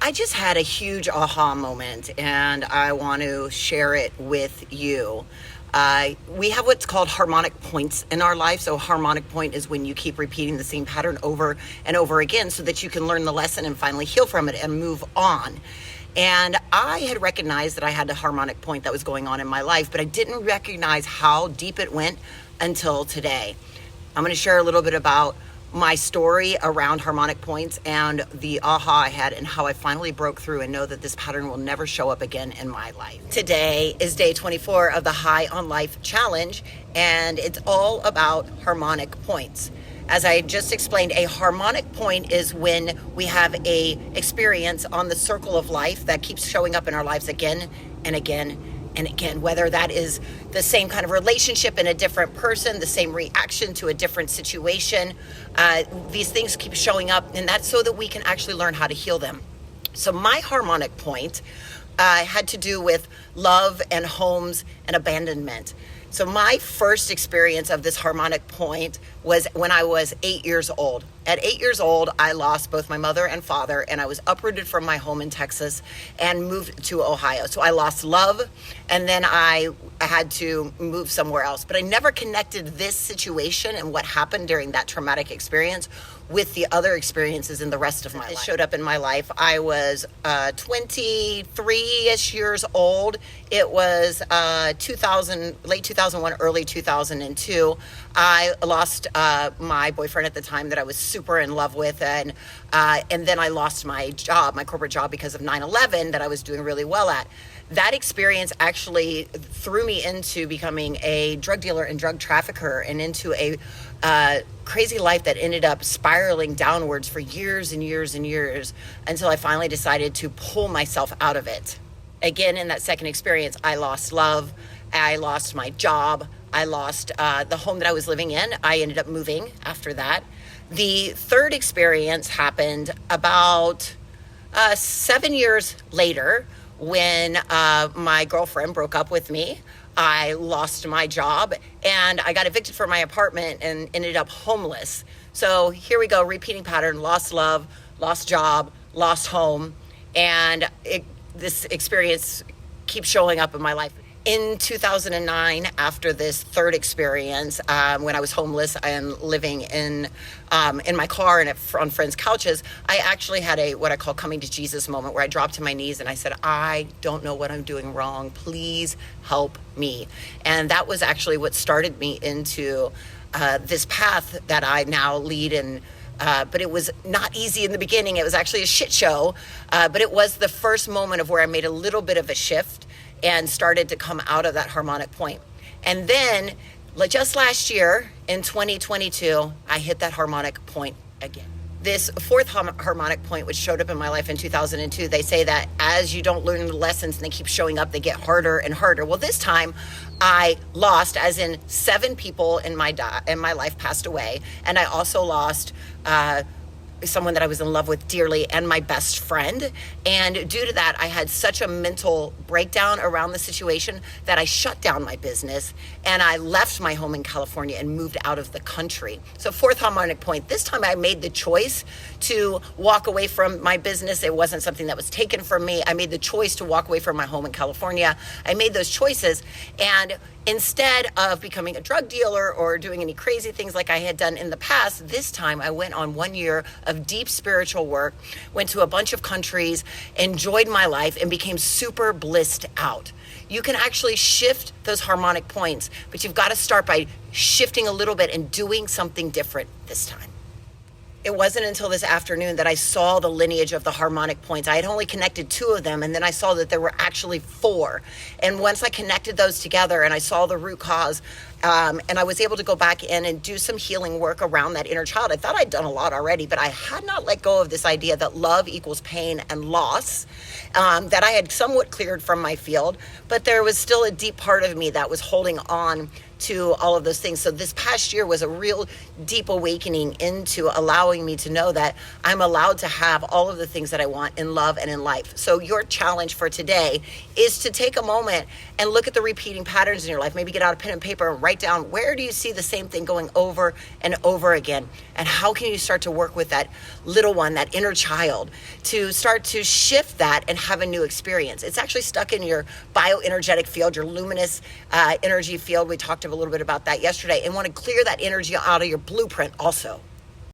I just had a huge aha moment, and I want to share it with you. We have what's called harmonic points in our life. So, harmonic point is when you keep repeating the same pattern over and over again so that you can learn the lesson and finally heal from it and move on. And I had recognized that I had a harmonic point that was going on in my life, but I didn't recognize how deep it went until today. I'm going to share a little bit about my story around harmonic points and the aha I had and how I finally broke through and know that this pattern will never show up again in my life. Today is day 24 of the High on Life Challenge, and it's all about harmonic points. As I just explained, a harmonic point is when we have a experience on the circle of life that keeps showing up in our lives again and again and again, whether that is the same kind of relationship in a different person, the same reaction to a different situation. These things keep showing up, and that's so that we can actually learn how to heal them. So my harmonic point had to do with love and homes and abandonment. So my first experience of this harmonic point was when I was 8 years old. At 8 years old, I lost both my mother and father, and I was uprooted from my home in Texas and moved to Ohio. So I lost love, and then I had to move somewhere else. But I never connected this situation and what happened during that traumatic experience with the other experiences in the rest of my life. It showed up in my life. I was 23-ish years old. It was 2000, late 2001, early 2002. I lost my boyfriend at the time that I was super in love with, and then I lost my job, my corporate job, because of 9/11 that I was doing really well at. That experience actually threw me into becoming a drug dealer and drug trafficker and into a crazy life that ended up spiraling downwards for years and years and years until I finally decided to pull myself out of it. Again, in that second experience, I lost love, I lost my job, I lost the home that I was living in. I ended up moving after that. The third experience happened about 7 years later when my girlfriend broke up with me. I lost my job and I got evicted from my apartment and ended up homeless. So here we go, repeating pattern: lost love, lost job, lost home, and this experience keeps showing up in my life. In 2009, after this third experience, when I was homeless and living in my car and on friends' couches, I actually had what I call coming to Jesus moment, where I dropped to my knees and I said, I don't know what I'm doing wrong. Please help me. And that was actually what started me into this path that I now lead in. But it was not easy in the beginning. It was actually a shit show. But it was the first moment of where I made a little bit of a shift and started to come out of that harmonic point. And then just last year in 2022, I hit that harmonic point again. This fourth harmonic point, which showed up in my life in 2002, they say that as you don't learn the lessons and they keep showing up, they get harder and harder. Well, this time I lost, as in 7 people in my life passed away. And I also lost someone that I was in love with dearly and my best friend. And due to that, I had such a mental breakdown around the situation that I shut down my business and I left my home in California and moved out of the country. So fourth harmonic point, this time I made the choice to walk away from my business. It wasn't something that was taken from me. I made the choice to walk away from my home in California. I made those choices, and instead of becoming a drug dealer or doing any crazy things like I had done in the past, this time I went on 1 year of deep spiritual work, went to a bunch of countries, enjoyed my life, and became super blissed out. You can actually shift those harmonic points, but you've got to start by shifting a little bit and doing something different this time. It wasn't until this afternoon that I saw the lineage of the harmonic points. I had only connected 2 of them, and then I saw that there were actually 4. And once I connected those together and I saw the root cause, and I was able to go back in and do some healing work around that inner child. I thought I'd done a lot already, but I had not let go of this idea that love equals pain and loss, that I had somewhat cleared from my field, but there was still a deep part of me that was holding on to all of those things. So this past year was a real deep awakening into allowing me to know that I'm allowed to have all of the things that I want in love and in life. So your challenge for today is to take a moment and look at the repeating patterns in your life. Maybe get out a pen and paper and write write down, where do you see the same thing going over and over again? And how can you start to work with that little one, that inner child, to start to shift that and have a new experience? It's actually stuck in your bioenergetic field, your luminous energy field. We talked a little bit about that yesterday, and want to clear that energy out of your blueprint also.